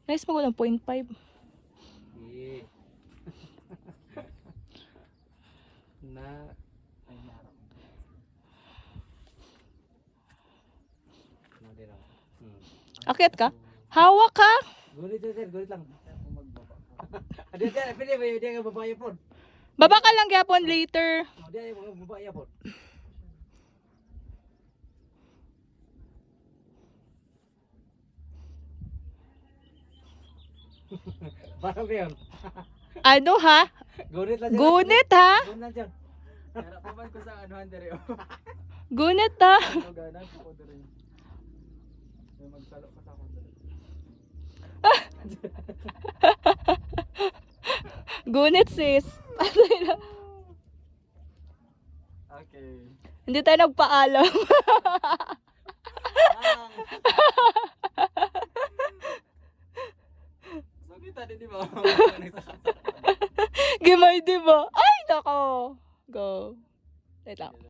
Nice mo ko ng 0.5. Eh. Na. Ay, narap. Madira. Akyat ka? Hawak ka? Gulit sir, gulit lang. Ada dia, pwede dia nga babae po. Baba ka lang gyapon later. Dia mga babae po. Parang yun. Ano ha? Gunit lang siya. Gunit ha? Gunit lang siya. Harap pa man ko sa anuhan dere. Gunit ha? Ano ganan ko dere. May magsalo pa sa akong dere. Gunit sis. Okay. Hindi tayo nagpaalam. So kita din di ba? Gimay di ba? Ay nako. Go. Wait lang.